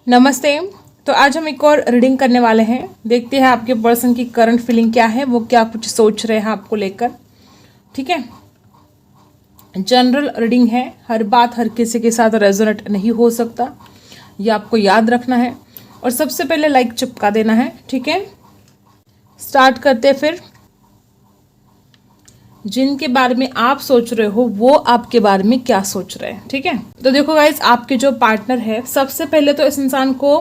नमस्ते। तो आज हम एक और रीडिंग करने वाले हैं। देखते हैं आपके पर्सन की करंट फीलिंग क्या है, वो क्या कुछ सोच रहे हैं आपको लेकर। ठीक है, जनरल रीडिंग है, हर बात हर किसी के साथ रेजोनेट नहीं हो सकता, ये आपको याद रखना है। और सबसे पहले लाइक चिपका देना है। ठीक है, स्टार्ट करते हैं फिर। जिनके बारे में आप सोच रहे हो वो आपके बारे में क्या सोच रहे हैं। ठीक है, तो देखो गाइज, आपके जो पार्टनर है, सबसे पहले तो इस इंसान को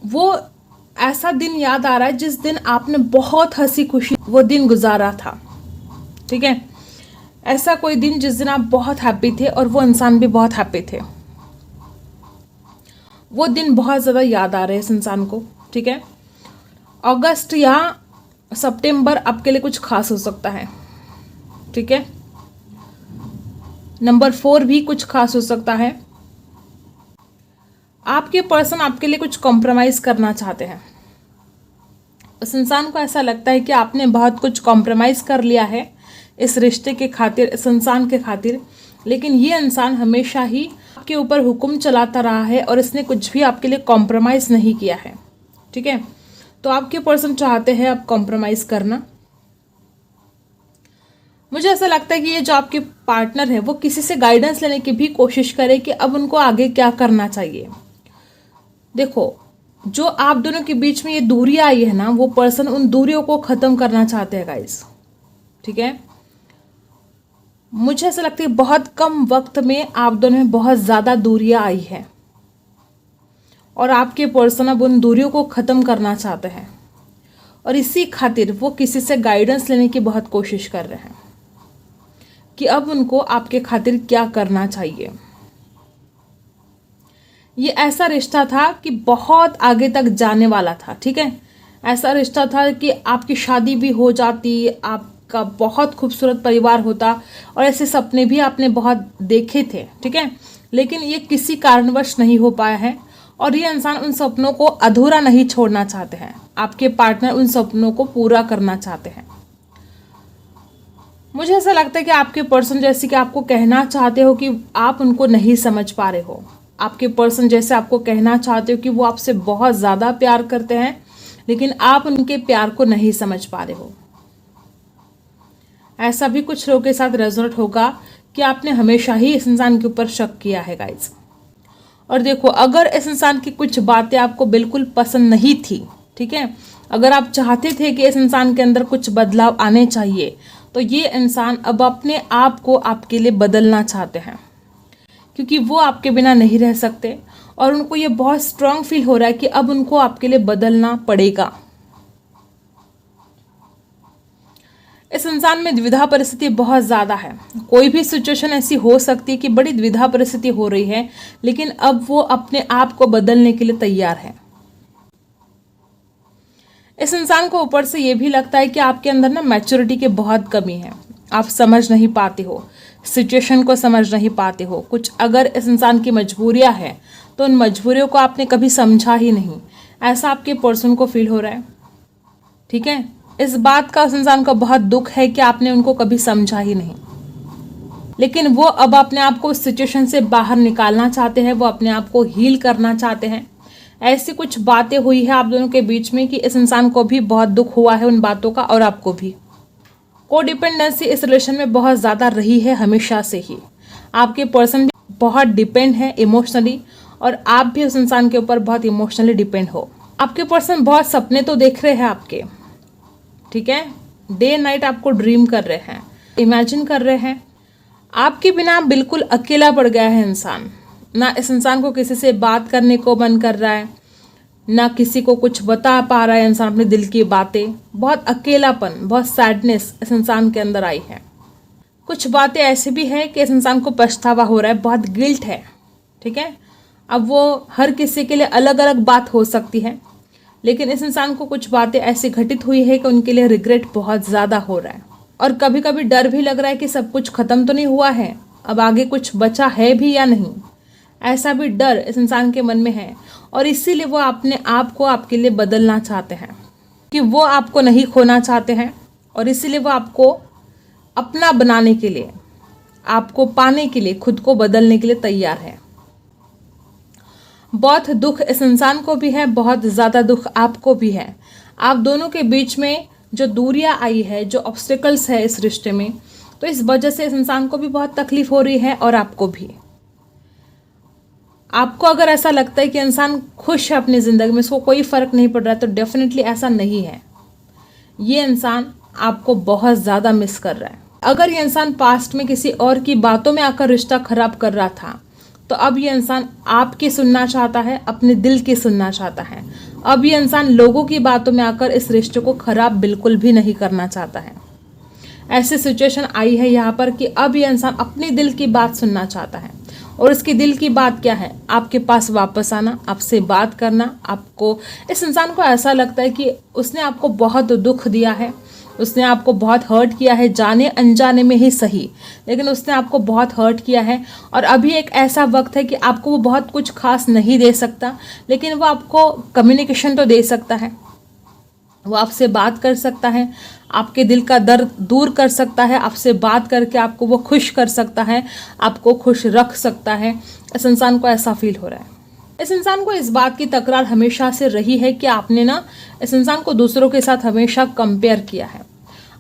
वो ऐसा दिन याद आ रहा है जिस दिन आपने बहुत हंसी खुशी वो दिन गुजारा था। ठीक है, ऐसा कोई दिन जिस दिन आप बहुत हैप्पी थे और वो इंसान भी बहुत हैप्पी थे। वो दिन बहुत ज़्यादा याद आ रहे हैं इस इंसान को। ठीक है, अगस्त या सितंबर आपके लिए कुछ खास हो सकता है। ठीक है, नंबर 4 भी कुछ खास हो सकता है। आपके पर्सन आपके लिए कुछ कॉम्प्रोमाइज करना चाहते हैं। उस इंसान को ऐसा लगता है कि आपने बहुत कुछ कॉम्प्रोमाइज कर लिया है इस रिश्ते के खातिर, इस इंसान के खातिर, लेकिन ये इंसान हमेशा ही आपके ऊपर हुक्म चलाता रहा है और इसने कुछ भी आपके लिए कॉम्प्रोमाइज नहीं किया है। ठीक है, तो आपके पर्सन चाहते हैं आप कॉम्प्रोमाइज करना। मुझे ऐसा लगता है कि ये जो आपके पार्टनर है वो किसी से गाइडेंस लेने की भी कोशिश करे कि अब उनको आगे क्या करना चाहिए। देखो, जो आप दोनों के बीच में ये दूरी आई है ना, वो पर्सन उन दूरियों को ख़त्म करना चाहते हैं गाइस। ठीक है, मुझे ऐसा लगता है बहुत कम वक्त में आप दोनों में बहुत ज़्यादा दूरियां आई है और आपके पर्सन अब उन दूरियों को ख़त्म करना चाहते हैं और इसी खातिर वो किसी से गाइडेंस लेने की बहुत कोशिश कर रहे हैं कि अब उनको आपके खातिर क्या करना चाहिए। ये ऐसा रिश्ता था कि बहुत आगे तक जाने वाला था। ठीक है, ऐसा रिश्ता था कि आपकी शादी भी हो जाती, आपका बहुत खूबसूरत परिवार होता और ऐसे सपने भी आपने बहुत देखे थे। ठीक है, लेकिन ये किसी कारणवश नहीं हो पाया है और ये इंसान उन सपनों को अधूरा नहीं छोड़ना चाहते हैं। आपके पार्टनर उन सपनों को पूरा करना चाहते हैं। मुझे ऐसा लगता है कि आपके पर्सन जैसे कि आपको कहना चाहते हो कि आप उनको नहीं समझ पा रहे हो। आपके पर्सन जैसे आपको कहना चाहते हो कि वो आपसे बहुत ज़्यादा प्यार करते हैं, लेकिन आप उनके प्यार को नहीं समझ पा रहे हो। ऐसा भी कुछ लोगों के साथ रेजोनेट होगा कि आपने हमेशा ही इस इंसान के ऊपर शक किया है गाइज। और देखो, अगर इस इंसान की कुछ बातें आपको बिल्कुल पसंद नहीं थी, ठीक है, अगर आप चाहते थे कि इस इंसान के अंदर कुछ बदलाव आने चाहिए, तो ये इंसान अब अपने आप को आपके लिए बदलना चाहते हैं क्योंकि वो आपके बिना नहीं रह सकते और उनको ये बहुत स्ट्रांग फील हो रहा है कि अब उनको आपके लिए बदलना पड़ेगा। इस इंसान में द्विधा परिस्थिति बहुत ज़्यादा है। कोई भी सिचुएशन ऐसी हो सकती है कि बड़ी द्विधा परिस्थिति हो रही है, लेकिन अब वो अपने आप को बदलने के लिए तैयार है। इस इंसान को ऊपर से ये भी लगता है कि आपके अंदर ना मैच्योरिटी की बहुत कमी है। आप समझ नहीं पाते हो, सिचुएशन को समझ नहीं पाते हो। कुछ अगर इस इंसान की मजबूरियां हैं तो उन मजबूरियों को आपने कभी समझा ही नहीं, ऐसा आपके पर्सन को फील हो रहा है। ठीक है, इस बात का उस इंसान को बहुत दुख है कि आपने उनको कभी समझा ही नहीं, लेकिन वो अब अपने आप को उस सिचुएशन से बाहर निकालना चाहते हैं, वो अपने आप को हील करना चाहते हैं। ऐसी कुछ बातें हुई है आप दोनों के बीच में कि इस इंसान को भी बहुत दुख हुआ है उन बातों का और आपको भी। कोडिपेंडेंसी इस रिलेशन में बहुत ज़्यादा रही है हमेशा से ही। आपके पर्सन भी बहुत डिपेंड है इमोशनली और आप भी उस इंसान के ऊपर बहुत इमोशनली डिपेंड हो। आपके पर्सन बहुत सपने तो देख रहे हैं आपके। ठीक है, डे नाइट आपको ड्रीम कर रहे हैं, इमेजिन कर रहे हैं। आपके बिना बिल्कुल अकेला पड़ गया है इंसान। ना इस इंसान को किसी से बात करने को मन कर रहा है, ना किसी को कुछ बता पा रहा है इंसान अपने दिल की बातें। बहुत अकेलापन, बहुत सैडनेस इस इंसान के अंदर आई है। कुछ बातें ऐसी भी है कि इस इंसान को पछतावा हो रहा है, बहुत गिल्ट है। ठीक है, अब वो हर किसी के लिए अलग अलग बात हो सकती है, लेकिन इस इंसान को कुछ बातें ऐसी घटित हुई है कि उनके लिए रिग्रेट बहुत ज़्यादा हो रहा है और कभी कभी डर भी लग रहा है कि सब कुछ ख़त्म तो नहीं हुआ है, अब आगे कुछ बचा है भी या नहीं। ऐसा भी डर इस इंसान के मन में है और इसीलिए वो अपने आप को आपके लिए बदलना चाहते हैं कि वो आपको नहीं खोना चाहते हैं और इसीलिए वो आपको अपना बनाने के लिए, आपको पाने के लिए, खुद को बदलने के लिए तैयार है। बहुत दुख इस इंसान को भी है, बहुत ज़्यादा दुख आपको भी है। आप दोनों के बीच में जो दूरियां आई है, जो ऑब्स्टिकल्स है इस रिश्ते में, तो इस वजह से इस इंसान को भी बहुत तकलीफ हो रही है और आपको भी। आपको अगर ऐसा लगता है कि इंसान खुश है अपनी ज़िंदगी में, इसको कोई फ़र्क नहीं पड़ रहा है, तो डेफिनेटली ऐसा नहीं है। ये इंसान आपको बहुत ज़्यादा मिस कर रहा है। अगर ये इंसान पास्ट में किसी और की बातों में आकर रिश्ता खराब कर रहा था, तो अब ये इंसान आपकी सुनना चाहता है, अपने दिल की सुनना चाहता है। अब ये इंसान लोगों की बातों में आकर इस रिश्ते को खराब बिल्कुल भी नहीं करना चाहता है। ऐसी सिचुएशन आई है यहाँ पर कि अब ये इंसान अपने दिल की बात सुनना चाहता है। और इसकी दिल की बात क्या है? आपके पास वापस आना, आपसे बात करना। आपको, इस इंसान को ऐसा लगता है कि उसने आपको बहुत दुख दिया है, उसने आपको बहुत हर्ट किया है, जाने अनजाने में ही सही, लेकिन उसने आपको बहुत हर्ट किया है। और अभी एक ऐसा वक्त है कि आपको वो बहुत कुछ खास नहीं दे सकता, लेकिन वो आपको कम्युनिकेशन तो दे सकता है। वो आपसे बात कर सकता है, आपके दिल का दर्द दूर कर सकता है, आपसे बात करके आपको वो खुश कर सकता है, आपको खुश रख सकता है। इस इंसान को ऐसा फील हो रहा है। इस इंसान को इस बात की तकरार हमेशा से रही है कि आपने ना इस इंसान को दूसरों के साथ हमेशा कंपेयर किया है।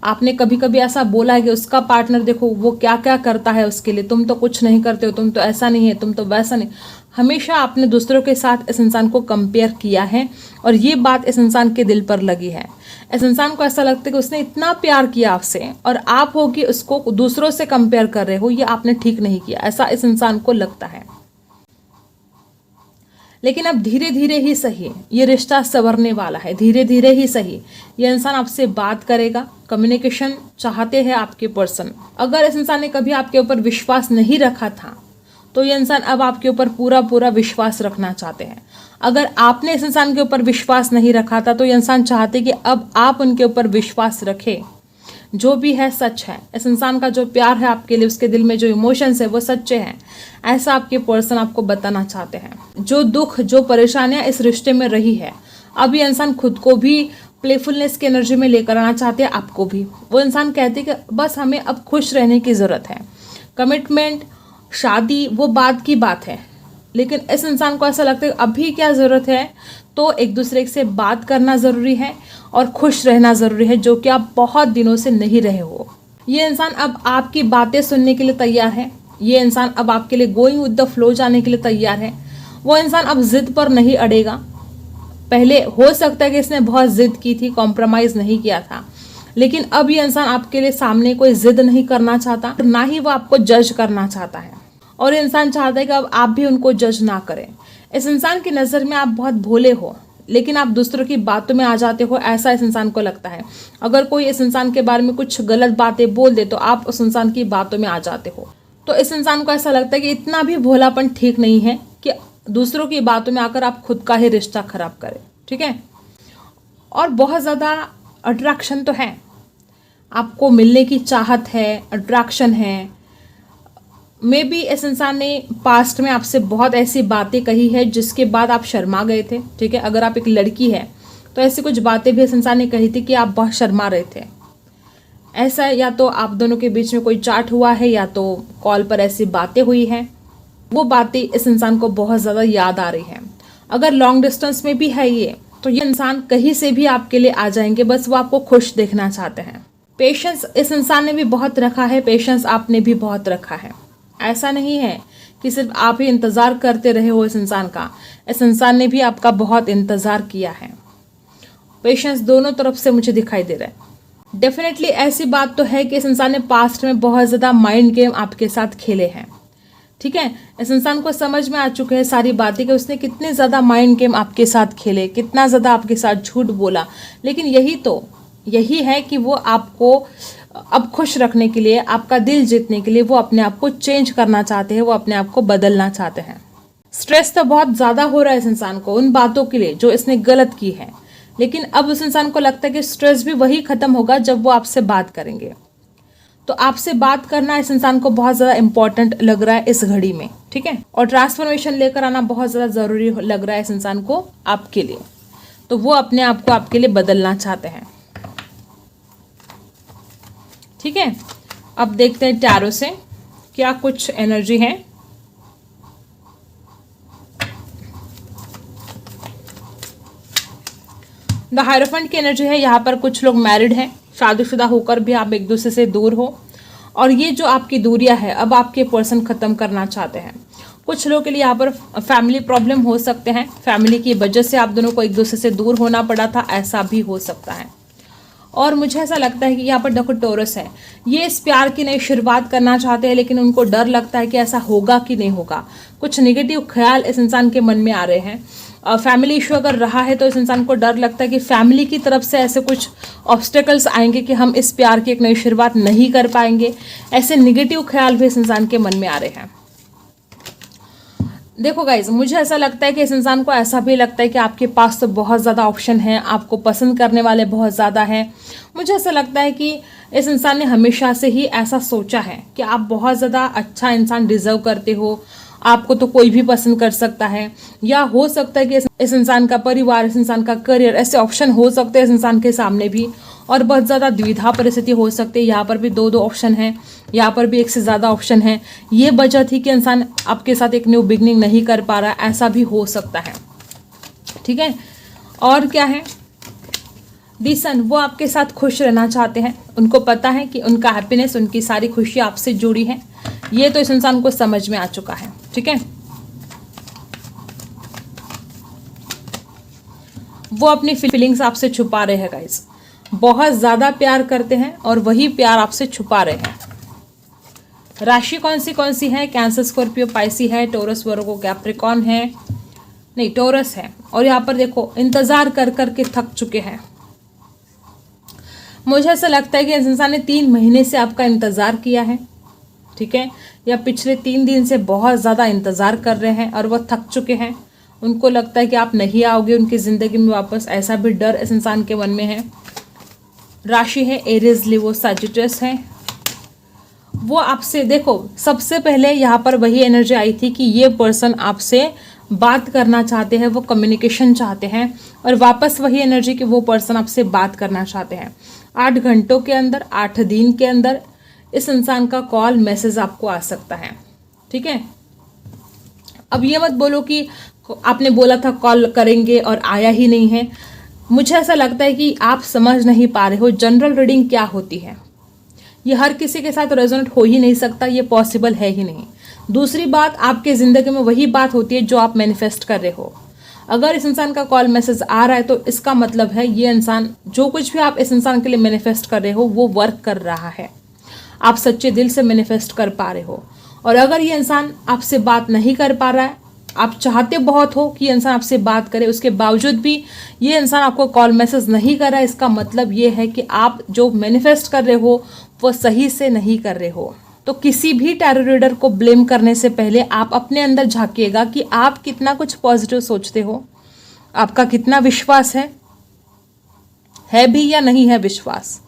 आपने कभी कभी ऐसा बोला है कि उसका पार्टनर देखो वो क्या क्या करता है उसके लिए, तुम तो कुछ नहीं करते हो, तुम तो ऐसा नहीं है, तुम तो वैसा नहीं। हमेशा आपने दूसरों के साथ इस इंसान को कंपेयर किया है और ये बात इस इंसान के दिल पर लगी है। इस इंसान को ऐसा लगता है कि उसने इतना प्यार किया आपसे और आप हो कि उसको दूसरों से कंपेयर कर रहे हो, ये आपने ठीक नहीं किया, ऐसा इस इंसान को लगता है। लेकिन अब धीरे धीरे ही सही ये रिश्ता संवरने वाला है, धीरे धीरे ही सही ये इंसान आपसे बात करेगा। कम्युनिकेशन चाहते हैं आपके पर्सन। अगर इस इंसान ने कभी आपके ऊपर विश्वास नहीं रखा था, तो ये इंसान अब आपके ऊपर पूरा पूरा विश्वास रखना चाहते हैं। अगर आपने इस इंसान के ऊपर विश्वास नहीं रखा था, तो ये इंसान चाहते कि अब आप उनके ऊपर विश्वास रखें। जो भी है सच है, इस इंसान का जो प्यार है आपके लिए, उसके दिल में जो इमोशंस है वो सच्चे हैं, ऐसा आपके पर्सन आपको बताना चाहते हैं। जो दुख, जो परेशानियां इस रिश्ते में रही है, अब ये इंसान खुद को भी प्लेफुलनेस की एनर्जी में लेकर आना चाहते हैं, आपको भी। वो इंसान कहते हैं कि बस हमें अब खुश रहने की ज़रूरत है। कमिटमेंट, शादी वो बाद की बात है, लेकिन इस इंसान को ऐसा लगता है अभी क्या ज़रूरत है, तो एक दूसरे से बात करना ज़रूरी है और खुश रहना ज़रूरी है, जो कि आप बहुत दिनों से नहीं रहे हो। ये इंसान अब आपकी बातें सुनने के लिए तैयार है। ये इंसान अब आपके लिए गोइंग विद द फ्लो जाने के लिए तैयार है। वो इंसान अब जिद पर नहीं अड़ेगा। पहले हो सकता है कि इसने बहुत जिद की थी, कॉम्प्रोमाइज़ नहीं किया था, लेकिन अब ये इंसान आपके लिए सामने कोई जिद नहीं करना चाहता, ना ही वो आपको जज करना चाहता है। और इंसान चाहता है कि अब आप भी उनको जज ना करें। इस इंसान की नज़र में आप बहुत भोले हो, लेकिन आप दूसरों की बातों में आ जाते हो, ऐसा इस इंसान को लगता है। अगर कोई इस इंसान के बारे में कुछ गलत बातें बोल दे, तो आप उस इंसान की बातों में आ जाते हो। तो इस इंसान को ऐसा लगता है कि इतना भी भोलापन ठीक नहीं है कि दूसरों की बातों में आकर आप खुद का ही रिश्ता खराब करें। ठीक है। और बहुत ज़्यादा अट्रैक्शन तो है, आपको मिलने की चाहत है, अट्रैक्शन है। मे बी इस इंसान ने पास्ट में आपसे बहुत ऐसी बातें कही है जिसके बाद आप शर्मा गए थे। ठीक है। अगर आप एक लड़की है तो ऐसी कुछ बातें भी इस इंसान ने कही थी कि आप बहुत शर्मा रहे थे। ऐसा या तो आप दोनों के बीच में कोई चाट हुआ है, या तो कॉल पर ऐसी बातें हुई हैं। वो बातें इस इंसान को बहुत ज़्यादा याद आ रही हैं। अगर लॉन्ग डिस्टेंस में भी है ये, तो ये इंसान कहीं से भी आपके लिए आ जाएंगे, बस वो आपको खुश देखना चाहते हैं। पेशेंस इस इंसान ने भी बहुत रखा है, पेशेंस आपने भी बहुत रखा है। ऐसा नहीं है कि सिर्फ आप ही इंतज़ार करते रहे हो इस इंसान का, इस इंसान ने भी आपका बहुत इंतज़ार किया है। पेशेंस दोनों तरफ से मुझे दिखाई दे रहा है। डेफिनेटली ऐसी बात तो है कि इस इंसान ने पास्ट में बहुत ज़्यादा माइंड गेम आपके साथ खेले हैं। ठीक है। इस इंसान को समझ में आ चुके हैं सारी बातें कि उसने कितने ज़्यादा माइंड गेम आपके साथ खेले, कितना ज़्यादा आपके साथ झूठ बोला। लेकिन यही है कि वो आपको अब खुश रखने के लिए, आपका दिल जीतने के लिए वो अपने आप को चेंज करना चाहते हैं, वो अपने आप को बदलना चाहते हैं। स्ट्रेस तो बहुत ज़्यादा हो रहा है इस इंसान को उन बातों के लिए जो इसने गलत की है, लेकिन अब उस इंसान को लगता है कि स्ट्रेस भी वही ख़त्म होगा जब वो आपसे बात करेंगे। तो आपसे बात करना इस इंसान को बहुत ज़्यादा इम्पॉर्टेंट लग रहा है इस घड़ी में। ठीक है। और ट्रांसफॉर्मेशन लेकर आना बहुत ज़्यादा ज़रूरी लग रहा है इस इंसान को आपके लिए। तो वो अपने आप को आपके लिए बदलना चाहते हैं। ठीक है। अब देखते हैं टैरो से क्या कुछ एनर्जी है। द हायरोफेंट की एनर्जी है, यहाँ पर कुछ लोग मैरिड हैं, शादीशुदा होकर भी आप एक दूसरे से दूर हो, और ये जो आपकी दूरियां है अब आपके पर्सन ख़त्म करना चाहते हैं। कुछ लोगों के लिए यहाँ पर फैमिली प्रॉब्लम हो सकते हैं, फैमिली की वजह से आप दोनों को एक दूसरे से दूर होना पड़ा था, ऐसा भी हो सकता है। और मुझे ऐसा लगता है कि यहाँ पर देखो टोरस है, ये इस प्यार की नई शुरुआत करना चाहते हैं, लेकिन उनको डर लगता है कि ऐसा होगा कि नहीं होगा। कुछ नेगेटिव ख्याल इस इंसान के मन में आ रहे हैं। फैमिली इशू अगर रहा है तो इस इंसान को डर लगता है कि फैमिली की तरफ से ऐसे कुछ ऑब्स्टेकल्स आएंगे कि हम इस प्यार की एक नई शुरुआत नहीं कर पाएंगे। ऐसे नेगेटिव ख्याल भी इस इंसान के मन में आ रहे हैं। देखो गाइज, मुझे ऐसा लगता है कि इस इंसान को ऐसा भी लगता है कि आपके पास तो बहुत ज़्यादा ऑप्शन हैं, आपको पसंद करने वाले बहुत ज़्यादा हैं। मुझे ऐसा लगता है कि इस इंसान ने हमेशा से ही ऐसा सोचा है कि आप बहुत ज़्यादा अच्छा इंसान डिजर्व करते हो, आपको तो कोई भी पसंद कर सकता है। या हो सकता है कि इस इंसान का परिवार, इस इंसान का करियर, ऐसे ऑप्शन हो सकते हैं इस इंसान के सामने भी, और बहुत ज़्यादा द्विधा परिस्थिति हो सकती है। यहाँ पर भी दो ऑप्शन हैं, यहाँ पर भी एक से ज़्यादा ऑप्शन है। ये वजह थी कि इंसान आपके साथ एक न्यू बिगनिंग नहीं कर पा रहा, ऐसा भी हो सकता है। ठीक है, और क्या है, दी सन, वो आपके साथ खुश रहना चाहते हैं। उनको पता है कि उनका हैप्पीनेस, उनकी सारी खुशी आपसे जुड़ी है। ये तो इस इंसान को समझ में आ चुका है। ठीक है, वो अपनी फीलिंग्स आपसे छुपा रहे हैं गाइस, बहुत ज़्यादा प्यार करते हैं और वही प्यार आपसे छुपा रहे हैं। राशि कौन सी है, कैंसर, स्कॉर्पियो, पाइसी है, टोरस, वर्गो, कैप्रिकॉर्न है, नहीं टोरस है। और यहाँ पर देखो इंतज़ार कर कर के थक चुके हैं। मुझे ऐसा लगता है कि इस इंसान ने 3 महीने से आपका इंतज़ार किया है। ठीक है, या पिछले 3 दिन से बहुत ज़्यादा इंतज़ार कर रहे हैं और वह थक चुके हैं। उनको लगता है कि आप नहीं आओगे उनकी ज़िंदगी में वापस, ऐसा भी डर इस इंसान के मन में है। राशि है एरीज, लियो, सजिटेरियस है। वो आपसे, देखो सबसे पहले यहाँ पर वही एनर्जी आई थी कि ये पर्सन आपसे बात करना चाहते हैं, वो कम्युनिकेशन चाहते हैं, और वापस वही एनर्जी कि वो पर्सन आपसे बात करना चाहते हैं। 8 घंटों के अंदर, 8 दिन के अंदर इस इंसान का कॉल मैसेज आपको आ सकता है। ठीक है, अब ये मत बोलो कि आपने बोला था कॉल करेंगे और आया ही नहीं है। मुझे ऐसा लगता है कि आप समझ नहीं पा रहे हो जनरल रीडिंग क्या होती है। ये हर किसी के साथ रेजोनेट हो ही नहीं सकता, ये पॉसिबल है ही नहीं। दूसरी बात, आपके ज़िंदगी में वही बात होती है जो आप मैनिफेस्ट कर रहे हो। अगर इस इंसान का कॉल मैसेज आ रहा है तो इसका मतलब है ये इंसान, जो कुछ भी आप इस इंसान के लिए मैनिफेस्ट कर रहे हो वो वर्क कर रहा है, आप सच्चे दिल से मैनिफेस्ट कर पा रहे हो। और अगर ये इंसान आपसे बात नहीं कर पा रहा है, आप चाहते बहुत हो कि ये इंसान आपसे बात करे, उसके बावजूद भी ये इंसान आपको कॉल मैसेज नहीं कर रहा है, इसका मतलब ये है कि आप जो मैनिफेस्ट कर रहे हो वो सही से नहीं कर रहे हो। तो किसी भी टैरो रीडर को ब्लेम करने से पहले आप अपने अंदर झांकिएगा कि आप कितना कुछ पॉजिटिव सोचते हो, आपका कितना विश्वास है भी या नहीं है विश्वास,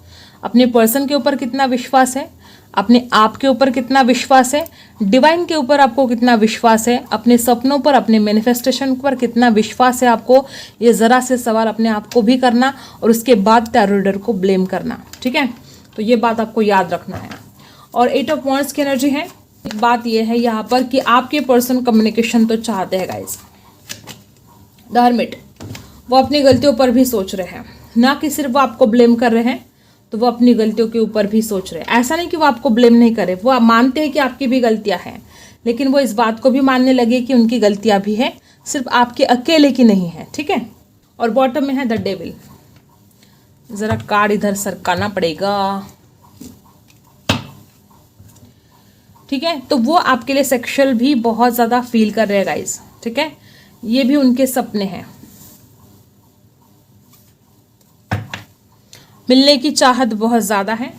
अपने पर्सन के ऊपर कितना विश्वास है, अपने आप के ऊपर कितना विश्वास है, डिवाइन के ऊपर आपको कितना विश्वास है, अपने सपनों पर, अपने मैनिफेस्टेशन पर कितना विश्वास है आपको। ये ज़रा से सवाल अपने आप को भी करना और उसके बाद टैरो रीडर को ब्लेम करना। ठीक है, तो ये बात आपको याद रखना है। और 8 ऑफ वांड्स की एनर्जी है। एक बात ये है यहाँ पर कि आपके पर्सन कम्युनिकेशन तो चाहते हैं गाइज। द हर्मिट, वो अपनी गलतियों पर भी सोच रहे हैं, ना कि सिर्फ वो आपको ब्लेम कर रहे हैं, तो वो अपनी गलतियों के ऊपर भी सोच रहे हैं। ऐसा नहीं कि वो आपको ब्लेम नहीं करे, वो मानते हैं कि आपकी भी गलतियां हैं, लेकिन वो इस बात को भी मानने लगे कि उनकी गलतियां भी है, सिर्फ आपके अकेले की नहीं है। ठीक है, और बॉटम में है द डेविल। जरा कार्ड इधर सरकाना पड़ेगा। ठीक है, तो वो आपके लिए सेक्सुअल भी बहुत ज़्यादा फील कर रहे हैं गाइज। ठीक है, ये भी उनके सपने हैं, मिलने की चाहत बहुत ज़्यादा है।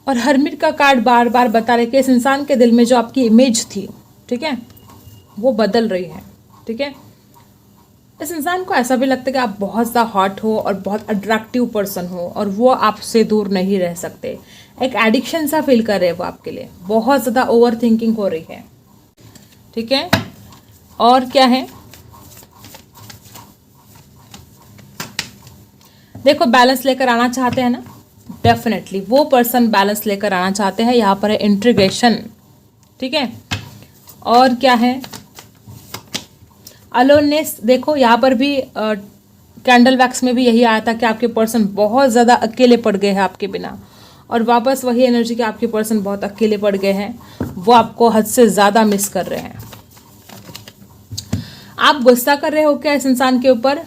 और हर्मिट का कार्ड बार बार बता रहे कि इस इंसान के दिल में जो आपकी इमेज थी, ठीक है, वो बदल रही है। ठीक है, इस इंसान को ऐसा भी लगता है कि आप बहुत ज़्यादा हॉट हो और बहुत अट्रैक्टिव पर्सन हो और वो आपसे दूर नहीं रह सकते। एक एडिक्शन सा फील कर रहे हैं वो आपके लिए, बहुत ज़्यादा ओवर थिंकिंग हो रही है। ठीक है, और क्या है, देखो बैलेंस लेकर आना चाहते हैं ना, डेफिनेटली वो पर्सन बैलेंस लेकर आना चाहते हैं। यहाँ पर है इंट्रीगेशन। ठीक है, और क्या है, अलोननेस, देखो यहाँ पर भी कैंडल वैक्स में भी यही आया था कि आपके पर्सन बहुत ज़्यादा अकेले पड़ गए हैं आपके बिना, और वापस वही एनर्जी कि आपके पर्सन बहुत अकेले पड़ गए हैं, वो आपको हद से ज़्यादा मिस कर रहे हैं। आप गुस्सा कर रहे हो क्या इस इंसान के ऊपर?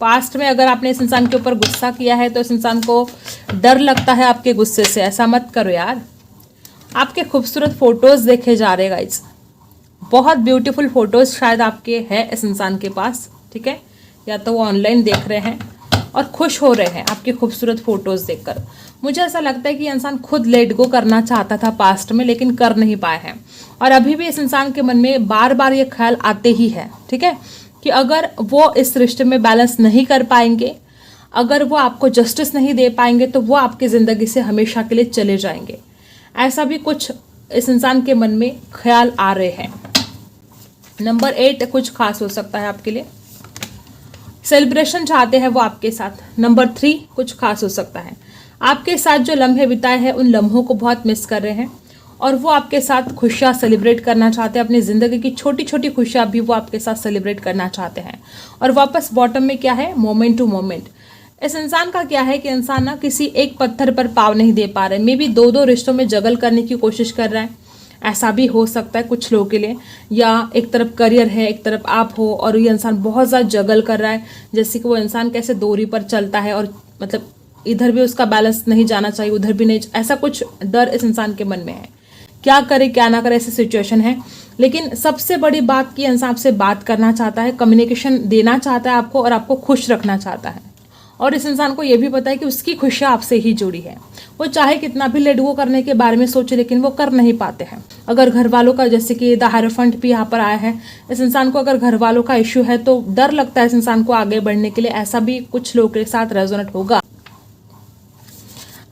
पास्ट में अगर आपने इस इंसान के ऊपर गुस्सा किया है तो इस इंसान को डर लगता है आपके गुस्से से। ऐसा मत करो यार। आपके खूबसूरत फोटोज देखे जा रहे गाइस, बहुत ब्यूटीफुल फोटोज शायद आपके हैं इस इंसान के पास, ठीक है, या तो वो ऑनलाइन देख रहे हैं और खुश हो रहे हैं आपके खूबसूरत फोटोज देखकर। मुझे ऐसा लगता है कि इंसान खुद लेट गो करना चाहता था पास्ट में, लेकिन कर नहीं पाया है, और अभी भी इस इंसान के मन में बार बार ये ख्याल आते ही है, ठीक है, कि अगर वो इस रिश्ते में बैलेंस नहीं कर पाएंगे, अगर वो आपको जस्टिस नहीं दे पाएंगे, तो वो आपकी ज़िंदगी से हमेशा के लिए चले जाएंगे। ऐसा भी कुछ इस इंसान के मन में ख्याल आ रहे हैं। नंबर 8 कुछ खास हो सकता है आपके लिए, सेलिब्रेशन चाहते हैं वो आपके साथ। नंबर 3 कुछ खास हो सकता है, आपके साथ जो लम्हे बिताए हैं उन लम्हों को बहुत मिस कर रहे हैं, और वो आपके साथ खुशियाँ सेलिब्रेट करना चाहते हैं। अपनी ज़िंदगी की छोटी छोटी खुशियाँ भी वो आपके साथ सेलिब्रेट करना चाहते हैं। और वापस बॉटम में क्या है, मोमेंट टू मोमेंट। इस इंसान का क्या है कि इंसान ना किसी एक पत्थर पर पाँव नहीं दे पा रहे, मे बी 2-2 रिश्तों में जगल करने की कोशिश कर रहा है। ऐसा भी हो सकता है कुछ लोगों के लिए, या एक तरफ करियर है, एक तरफ आप हो, और ये इंसान बहुत ज़्यादा जगल कर रहा है, जैसे कि वो इंसान कैसे डोरी पर चलता है, और मतलब इधर भी उसका बैलेंस नहीं जाना चाहिए, उधर भी नहीं। ऐसा कुछ डर इस इंसान के मन में है, क्या करे क्या ना करे ऐसी सिचुएशन है। लेकिन सबसे बड़ी बात कि इंसान आपसे बात करना चाहता है, कम्युनिकेशन देना चाहता है आपको, और आपको खुश रखना चाहता है। और इस इंसान को ये भी पता है कि उसकी खुशियाँ आपसे ही जुड़ी है। वो चाहे कितना भी लेट गो करने के बारे में सोचे, लेकिन वो कर नहीं पाते हैं। अगर घर वालों का, जैसे कि द हायरोफेंट भी यहाँ पर आया है, इस इंसान को अगर घर वालों का इश्यू है तो डर लगता है इस इंसान को आगे बढ़ने के लिए। ऐसा भी कुछ लोगों के साथ रेजोनेट होगा।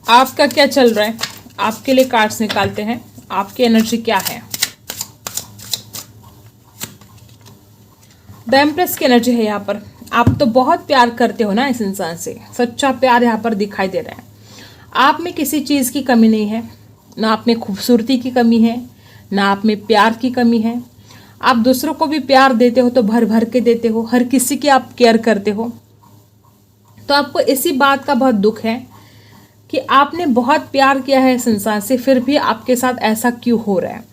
आपका क्या चल रहा है, आपके लिए कार्ड्स निकालते हैं, आपकी एनर्जी क्या है। द एम्प्रेस की एनर्जी है यहाँ पर। आप तो बहुत प्यार करते हो ना इस इंसान से, सच्चा प्यार यहाँ पर दिखाई दे रहा है। आप में किसी चीज़ की कमी नहीं है, ना आप में खूबसूरती की कमी है, ना आप में प्यार की कमी है। आप दूसरों को भी प्यार देते हो तो भर भर के देते हो, हर किसी की आप केयर करते हो। तो आपको इसी बात का बहुत दुख है कि आपने बहुत प्यार किया है इस इंसान से, फिर भी आपके साथ ऐसा क्यों हो रहा है।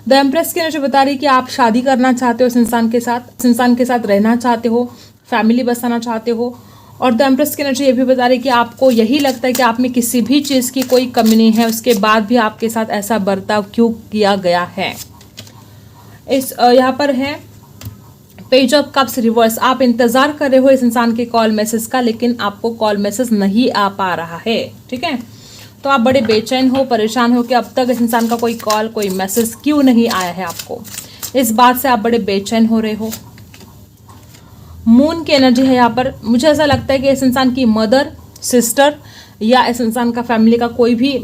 द एम्प्रेस की एनर्जी बता रही है कि आप शादी करना चाहते हो इस इंसान के साथ, इस इंसान के साथ रहना चाहते हो, फैमिली बसाना चाहते हो। और द एम्प्रेस की एनर्जी ये भी बता रही है कि आपको यही लगता है कि आप में किसी भी चीज़ की कोई कमी नहीं है, उसके बाद भी आपके साथ ऐसा बर्ताव क्यों किया गया है। इस यहाँ पर है पेज ऑफ कप्स रिवर्स। आप इंतज़ार कर रहे हो इस इंसान के कॉल मैसेज का, लेकिन आपको कॉल मैसेज नहीं आ पा रहा है, ठीक है। तो आप बड़े बेचैन हो, परेशान हो कि अब तक इस इंसान का कोई कॉल, कोई मैसेज क्यों नहीं आया है आपको। इस बात से आप बड़े बेचैन हो रहे हो। मून की एनर्जी है यहाँ पर। मुझे ऐसा लगता है कि इस इंसान की मदर, सिस्टर, या इस इंसान का फैमिली का कोई भी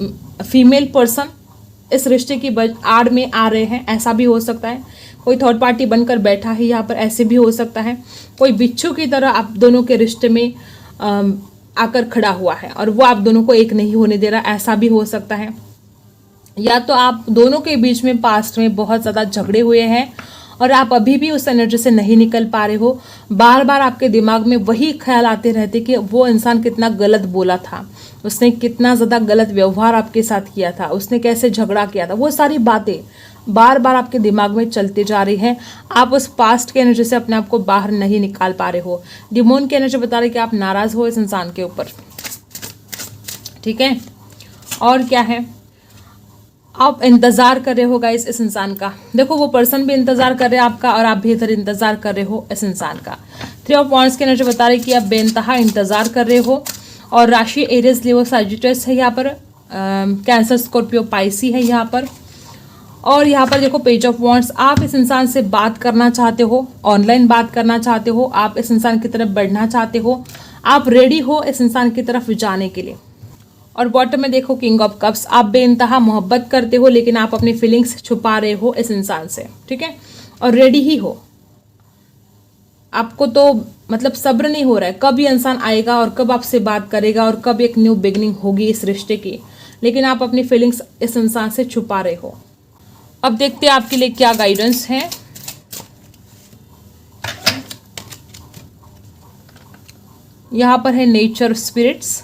फीमेल पर्सन इस रिश्ते की आड़ में आ रहे हैं। ऐसा भी हो सकता है कोई थर्ड पार्टी बनकर बैठा है यहाँ पर, ऐसे भी हो सकता है कोई बिच्छू की तरह आप दोनों के रिश्ते में आकर खड़ा हुआ है और वो आप दोनों को एक नहीं होने दे रहा। ऐसा भी हो सकता है, या तो आप दोनों के बीच में पास्ट में बहुत ज़्यादा झगड़े हुए हैं और आप अभी भी उस एनर्जी से नहीं निकल पा रहे हो। बार बार आपके दिमाग में वही ख्याल आते रहते कि वो इंसान कितना गलत बोला था, उसने कितना ज़्यादा गलत व्यवहार आपके साथ किया था, उसने कैसे झगड़ा किया था। वो सारी बातें बार बार आपके दिमाग में चलती जा रही हैं। आप उस पास्ट के एनर्जी से अपने आप को बाहर नहीं निकाल पा रहे हो। डिमोन की एनर्जी बता रही कि आप नाराज़ हो इस इंसान के ऊपर, ठीक है। और क्या है, आप इंतज़ार कर रहे हो गाइस इस इंसान का। देखो वो पर्सन भी इंतज़ार कर रहे हैं आपका और आप भी इधर इंतज़ार कर रहे हो इस इंसान का। 3 ऑफ वांड्स की एनर्जी बता रही कि आप बेइंतहा इंतज़ार कर रहे हो और राशि एरियस, लियो, सजिटेरियस है यहाँ पर, कैंसर, स्कॉर्पियो, पाइसी है यहाँ पर। और यहाँ पर देखो पेज ऑफ वांड्स। आप इस इंसान से बात करना चाहते हो, ऑनलाइन बात करना चाहते हो, आप इस इंसान की तरफ बढ़ना चाहते हो, आप रेडी हो इस इंसान की तरफ जाने के लिए। और बॉटम में देखो किंग ऑफ कप्स। आप बेइंतहा मोहब्बत करते हो लेकिन आप अपनी फीलिंग्स छुपा रहे हो इस इंसान से, ठीक है, और रेडी ही हो। आपको तो मतलब सब्र नहीं हो रहा है कब ये इंसान आएगा और कब आपसे बात करेगा और कब एक न्यू बिगनिंग होगी इस रिश्ते की, लेकिन आप अपनी फीलिंग्स इस इंसान से छुपा रहे हो। अब देखते हैं आपके लिए क्या गाइडेंस है। यहाँ पर है नेचर स्पिरिट्स,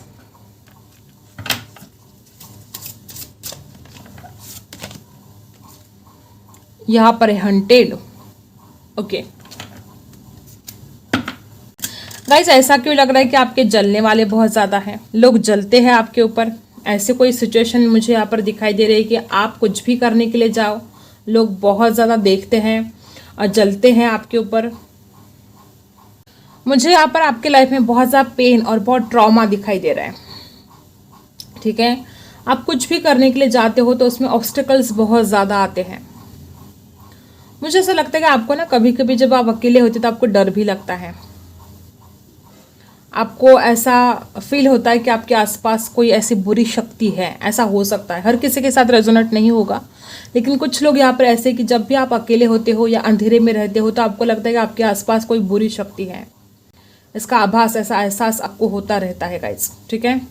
यहाँ पर है हंटेड। ओके गाइस, ऐसा क्यों लग रहा है कि आपके जलने वाले बहुत ज़्यादा हैं, लोग जलते हैं आपके ऊपर। ऐसे कोई सिचुएशन मुझे यहाँ पर दिखाई दे रही है कि आप कुछ भी करने के लिए जाओ, लोग बहुत ज़्यादा देखते हैं और जलते हैं आपके ऊपर। मुझे यहाँ पर आपके लाइफ में बहुत ज़्यादा पेन और बहुत ट्रॉमा दिखाई दे रहा है। ठीक है, आप कुछ भी करने के लिए जाते हो तो उसमें ऑब्स्टिकल्स बहुत ज़्यादा आते हैं। मुझे ऐसा लगता है कि आपको ना कभी कभी जब आप अकेले होते तो आपको डर भी लगता है, आपको ऐसा फील होता है कि आपके आसपास कोई ऐसी बुरी शक्ति है। ऐसा हो सकता है, हर किसी के साथ रेजोनेट नहीं होगा, लेकिन कुछ लोग यहाँ पर ऐसे कि जब भी आप अकेले होते हो या अंधेरे में रहते हो तो आपको लगता है कि आपके आसपास कोई बुरी शक्ति है। इसका आभास, ऐसा एहसास आपको होता रहता है गाइस। ठीक है,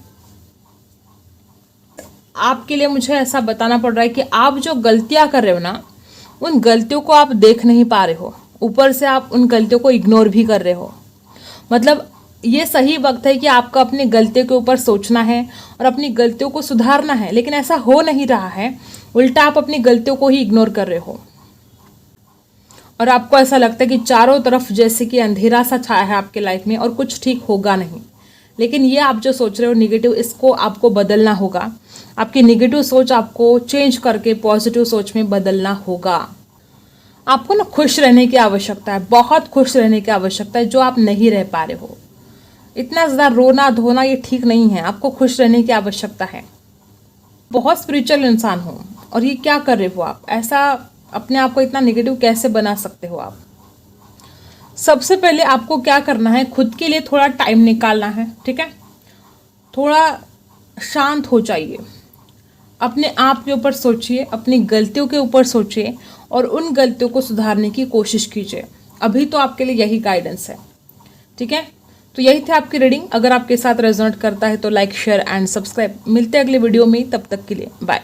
आपके लिए मुझे ऐसा बताना पड़ रहा है कि आप जो गलतियां कर रहे हो ना, उन गलतियों को आप देख नहीं पा रहे हो, ऊपर से आप उन गलतियों को इग्नोर भी कर रहे हो। मतलब ये सही वक्त है कि आपको अपनी गलतियों के ऊपर सोचना है और अपनी गलतियों को सुधारना है, लेकिन ऐसा हो नहीं रहा है। उल्टा आप अपनी गलतियों को ही इग्नोर कर रहे हो और आपको ऐसा लगता है कि चारों तरफ जैसे कि अंधेरा सा छाया है आपके लाइफ में और कुछ ठीक होगा नहीं। लेकिन ये आप जो सोच रहे हो निगेटिव, इसको आपको बदलना होगा। आपकी निगेटिव सोच आपको चेंज करके पॉजिटिव सोच में बदलना होगा। आपको ना खुश रहने की आवश्यकता है, बहुत खुश रहने की आवश्यकता है, जो आप नहीं रह पा रहे हो। इतना ज़्यादा रोना धोना ये ठीक नहीं है, आपको खुश रहने की आवश्यकता है। बहुत स्पिरिचुअल इंसान हो और ये क्या कर रहे हो आप? ऐसा अपने आप को इतना नेगेटिव कैसे बना सकते हो आप? सबसे पहले आपको क्या करना है, खुद के लिए थोड़ा टाइम निकालना है। ठीक है, थोड़ा शांत हो जाइए, अपने आप के ऊपर सोचिए, अपनी गलतियों के ऊपर सोचिए और उन गलतियों को सुधारने की कोशिश कीजिए। अभी तो आपके लिए यही गाइडेंस है। ठीक है, तो यही थी आपकी रीडिंग। अगर आपके साथ रेजोनेट करता है तो लाइक, शेयर एंड सब्सक्राइब। मिलते हैं अगले वीडियो में, तब तक के लिए बाय।